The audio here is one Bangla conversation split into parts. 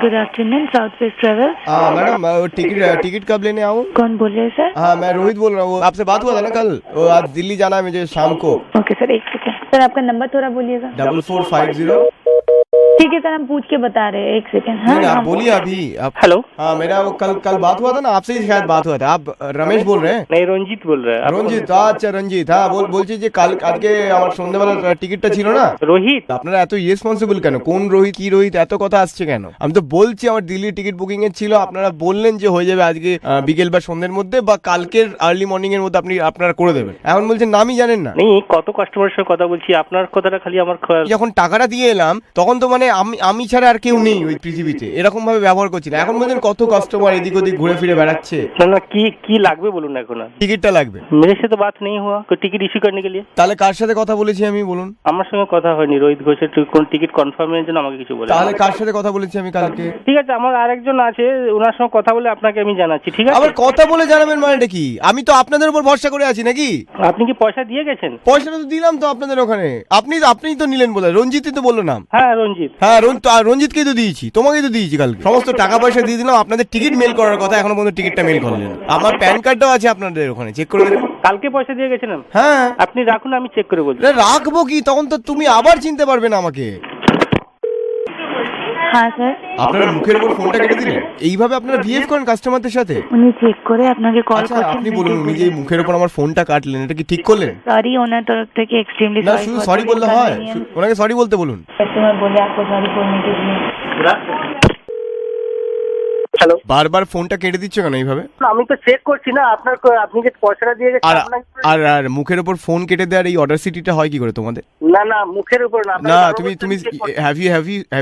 Good afternoon, south west travel. हाँ मैडम, टिकट कब लेने आऊँ? कौन बोल रहे हैं सर? हाँ मैं रोहित बोल रहा हूँ। आपसे बात हुआ था ना कल, आज दिल्ली जाना है मुझे शाम को। ओके सर, एक सेकंड सर, आपका नंबर थोड़ा बोलिएगा। 4450। ठीक है सर, हम पूछ के बता रहे हैं, एक सेकंड। नहीं हाँ आप बोलिए अभी आप। हेलो। हाँ मेरा वो कल बात हुआ था ना आपसे ही, शायद बात हुआ था। आप रमेश बोल रहे हैं? नहीं, रंजीत बोल रहे हैं। রঞ্জিত, আচ্ছা রঞ্জিত। হ্যাঁ বলছি যে আজকে আমার সন্ধ্যাবেলা টিকিটটা ছিল না। রোহিত, আপনারা এত ইরেসপন্সিবল কেন? কোন রোহিত কি রোহিত এত কথা আসছে কেন? আমি তো বলছি আমার দিল্লির টিকিট বুকিং এর ছিল, আপনারা বললেন যে হয়ে যাবে আজকে বিকেল বা সন্ধ্যের মধ্যে বা কালকের আর্লি মর্নিং এর মধ্যে আপনারা করে দেবেন। এখন বলছেন নামই জানেন না। নেই, কত কাস্টমারের সাথে কথা বলছি, আপনার কথাটা খালি আমার যখন টাকাটা দিয়ে এলাম তখন তো মানে আমি ছাড়া আর কেউ নেই ওই পৃথিবীতে, এরকম ভাবে ব্যবহার করছিল। এখন বলছেন কত কাস্টমার এদিক ওদিক ঘুরে ফিরে বেড়াচ্ছে। না না, কি লাগবে বলুন এখন। টিকিটটা লাগবে। मेरे से तो बात नहीं हुआ कोई टिकट इश्यू करने के लिए। তাহলে কার সাথে কথা বলেছি আমি বলুন? আমার সঙ্গে কথা হয়নি রোহিত ঘোষের কোন টিকিট কনফার্মের জন্য আমাকে কিছু বলে। তাহলে কার সাথে কথা বলেছি আমি কালকে? ঠিক আছে, আমার আরেকজন আছে, ওনার সঙ্গে কথা বলে আপনাকে আমি জানাচ্ছি। ঠিক আছে, আবার কথা বলে জানাবেন মানেটা কি? আমি তো আপনাদের উপর ভরসা করে আছি নাকি? আপনি কি পয়সা দিয়ে গেছেন? পয়সাটা তো দিলাম তো আপনাদের ওখানে। আপনিই তো নিলেন বলে, রঞ্জিতই তো বললো নাম। হ্যাঁ রঞ্জিত। হ্যাঁ রঞ্জিতকেই তো দিয়েছি, তোমাকেই তো দিয়েছি কালকে। সমস্ত টাকা পয়সা দিয়ে দিলাম, আপনাদের টিকিট মেল করার কথা, এখনো পর্যন্ত টিকিটটা মেল করলেন। আমার প্যান কার্ডটাও আছে আপনাদের ওখানে, চেক করে দেবেন। কালকে পয়সা দিয়ে গেছেন? হ্যাঁ আপনি রাখুন, আমি চেক করে বলছি। রাখবো কি? তখন তো তুমি আবার চিনতে পারবে না আমাকে। হ্যাঁ স্যার। আপনারা মুখের উপর ফোনটা কেটে দিলেন, এইভাবে আপনারা বিহেভ করেন কাস্টমারদের সাথে? উনি চেক করে আপনাকে কল আচ্ছা করছেন। আপনি বলুন, উনি যে মুখের উপর আমার ফোনটা কাটলেন এটা কি ঠিক করলেন? সরি, ওনার তরफ থেকে एक्सट्रीमली না শুধু সরি বললে হয়? ওনাকে সরি বলতে বলুন। कस्टमर बोले आपको सॉरी बोलने के लिए। হ্যালো। বারবার ফোনটা কেটে দিচ্ছ কেন এইভাবে? আমি তো চেক করছি না আপনি যে পয়সাটা দিয়ে গেছেন। আর মুখের উপর ফোন কেটে দেওয়ার এই অর্ডার সিটিটা হয় কি করে তোমাদের? না মুখের উপর না। না তুমি হ্যাভ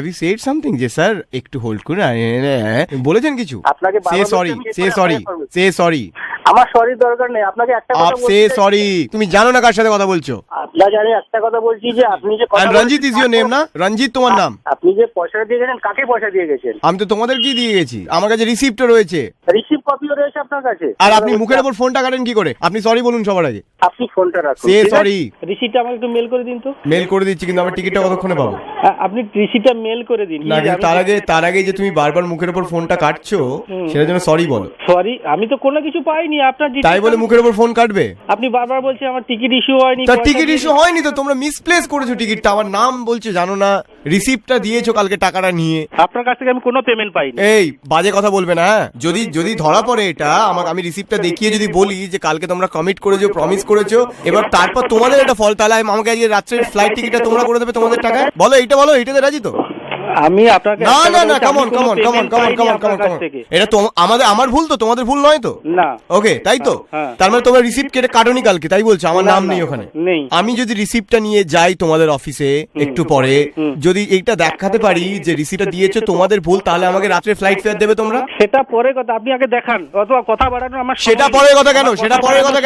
ইউ সেড সামথিং যে স্যার একটু হোল্ড করুন বলেছেন কিছু? আপনাকে সে সরি। আমার সরি দরকার নেই, আপনাকে একটা কথা সে সরি। তুমি জানো না কার সাথে কথা বলছো? আপনার জানি একটা কথা বলছি যে আপনি যে রঞ্জিত ইজ ইউর নেম না? রঞ্জিত তোমার নাম? আপনি যে পয়সাটা দিয়ে গেছেন, কাকে পয়সা দিয়ে গেছেন? আমি তো তোমাদেরকেই দিয়ে গেছি, আমার কাছে রিসিপ্টও রয়েছে। রিসিপ্ট কপিও রয়েছে আপনার কাছে। আর আপনি মুখের উপর ফোনটা কাটেন কি করে? আপনি সরি বলুন সবার আগে। আপনি ফোনটা রাখুন। Say sorry. রিসিপ্টটা আমাকে একটু মেল করে দিন তো। মেল করে দিচ্ছি, কিন্তু আমার টিকিটটা কতক্ষণে পাবো? আপনি রিসিপ্টটা মেল করে দিন। না তার আগে যে তুমি বারবার মুখের উপর ফোনটা কাটছো সেটার জন্য সরি বলো। সরি, আমি তো কোনো কিছু পাইনি আপনার। তাই বলে মুখের উপর ফোন কাটবে? আপনি বারবার বলছেন আমার টিকিট ইস্যু হয়নি। তার টিকিট ইস্যু হয়নি তো তোমরা মিসপ্লেস করেছো টিকিটটা। আমার নাম বলছো জানো না, রিসিপ্টটা দিয়েছো কালকে টাকাটা নিয়ে। আপনার কাছ থেকে আমি কোনো পেমেন্ট পাইনি। এই বাজে কথা বলবে না। যদি ধরা পড়ে এটা, আমি রিসিপ্টটা দেখিয়ে যদি বলি যে কালকে তোমরা কমিট করেছো, প্রমিস করেছো, এবার তারপর তোমাদের এটা ফল, তাহলে আমাকে আজকে রাত্রের ফ্লাইট টিকিটটা তোমরা করে দেবে তোমাদের টাকায়? বলো এইটাতে রাজি তো? আমি আপনাকে না কামন এটা তো আমার ভুল তো, তোমাদের ভুল নয় তো? না। ওকে তাই তো? তার মানে তোমরা রিসিপ্ট কেটে কাটোনি কালকে, তাই বলছো? আমার নাম নেই ওখানে। আমি যদি রিসিপ্টটা নিয়ে যাই তোমাদের অফিসে একটু পরে, যদি এইটা দেখাতে পারি যে রিসিপ্টটা দিয়েছো তোমাদের ভুল, তাহলে আমাকে রাত্রে ফ্লাইট ফেয়ার দেবে তোমরা? সেটা পরে কথা, আপনি আগে দেখান। অথবা কথা বাড়ানো আমার সেটা পরের কথা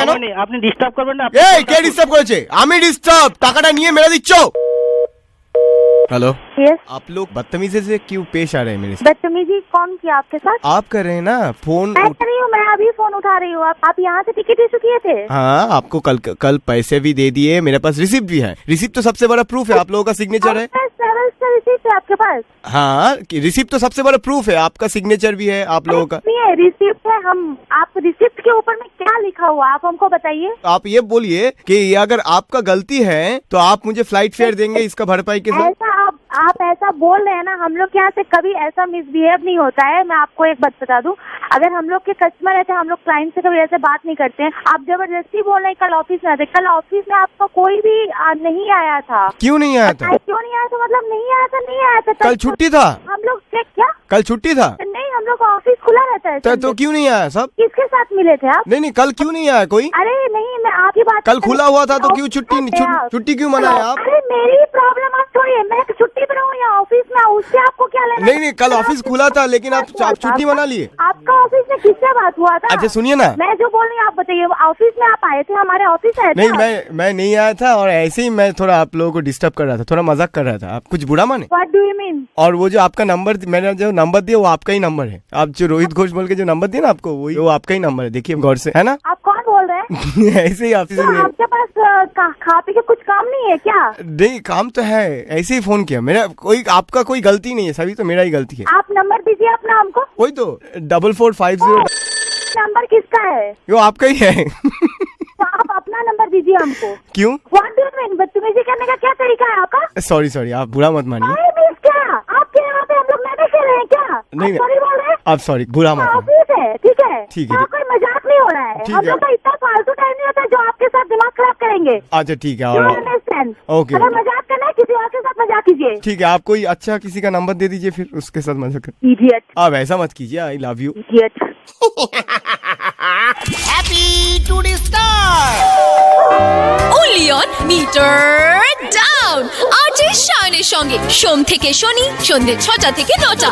কেন? আপনি ডিস্টার্ব করবেন না। এই কে ডিস্টার্ব করেছে? আমি ডিস্টার্ব? টাকাটা নিয়ে মেরে দিচ্ছ। Hello yes. आप लोग बदतमीजी से क्यों पेश आ रहे हैं मेरे साथ? बदतमीजी कौन किया आपके साथ? आप कर रहे हैं ना फोन। मैं कर रही हूँ, मैं अभी फोन उठा रही हूँ। आप यहाँ से टिकट इशू किए थे? हाँ आपको कल पैसे भी दे दिए, मेरे पास रिसिप्ट भी है। रिसिप्ट तो सबसे बड़ा प्रूफ है, आप लोगों का सिग्नेचर है। रिसिप्ट है आपके पास? हाँ रिसिप्ट तो सबसे बड़ा प्रूफ है, आपका सिग्नेचर भी है आप लोगों का। नहीं है, रिसिप्ट है। हम आप रिसिप्ट के ऊपर में क्या लिखा हुआ आप हमको बताइए। आप ये बोलिए कि अगर आपका गलती है तो आप मुझे फ्लाइट फेयर देंगे इसका भरपाई के साथ। ऐसा आप ऐसा बोल रहे हैं ना, हम लोग के यहाँ से कभी ऐसा मिसबिहेव नहीं होता है। मैं आपको एक बात बता दूं, अगर हम लोग के कस्टमर रहते हैं, हम लोग क्लाइंट से कभी ऐसे बात नहीं करते हैं। आप जबरदस्ती बोल रहे हैं कल ऑफिस में आते। कल ऑफिस में आपका कोई भी नहीं आया था। क्यों नहीं आया था? क्यों नहीं आया था मतलब नहीं आया था। कल छुट्टी था। हम लोग क्या कल छुट्टी था? नहीं, हम लोग का ऑफिस खुला रहता है। तो क्यों नहीं आया सब? किसके साथ मिले थे आप? नहीं कल क्यों नहीं आया कोई? अरे नहीं, मैं आपकी बात कल खुला हुआ था तो क्यों छुट्टी क्यों मनाए आप? अरे मेरी प्रॉब्लम आप छोड़िए, मैं छुट्टी पर हूँ या ऑफिस में, उससे आपको क्या लेना? नहीं कल ऑफिस खुला था लेकिन आप छुट्टी मना लिए। आपका ऑफिस में किससे बात हुआ था? अच्छा सुनिए ना, मैं जो बोल रही हूँ आप बताइए। ऑफिस में आप आए थे, हमारे ऑफिस आए थे? नहीं मैं नहीं आया था, और ऐसे ही मैं थोड़ा आप लोगों को डिस्टर्ब कर रहा था, थोड़ा मजाक कर रहा था। आप कुछ बुरा माने? What do you mean? और वो जो आपका नंबर, मैंने जो नंबर दिया वो आपका ही नंबर है। आप जो रोहित घोष बोल के जो नंबर दिया ना आपको, वो आपका ही नंबर है। देखिए गौर से, है ना? आप कौन बोल बोल रहे हैं? ऐसे ही ऑफिस तो में। आपके पास खा पी के कुछ काम नहीं है क्या? नहीं, काम तो है, ऐसे ही फोन किया। मेरा आपका कोई गलती नहीं है, सभी तो मेरा ही गलती है। आप नंबर दीजिए अपना हमको। वही तो 4450। नंबर किसका है? वो आपका ही है। तो आप अपना नंबर दीजिए हमको। क्यों? What do you mean? बदतमीजी करने का क्या तरीका है आपका? सॉरी, आप बुरा मत मानिए। अरे मिस क्या? आपके यहाँ पे हम लोग मैनेज कर रहे हैं क्या? नहीं, आप सॉरी बोल रहे हैं? आप सॉरी, बुरा मत मानिए। ऑफिस है, ठीक है? ठीक है। यहाँ कोई मजाक नहीं हो रहा है। ठीक हम है। लोग का इतना फालतू टाइम नहीं होता जो आपके साथ दिमाग खराब करेंगे। अच्छा ठीक है, You और understand? Okay. अगर मजाक करना है किसी और के साथ मजाक कीजिए। ठीक है, आप कोई अच्छा किसी का नंबर दे दीजिए, फिर उसके साथ मजाक कर। इडियट, आप ऐसा मत कीजिए, I love you. Idiot. Only on Meter Down আজই শায়নের সঙ্গে সোম থেকে শনি সন্ধ্যে 6টা থেকে 9টা।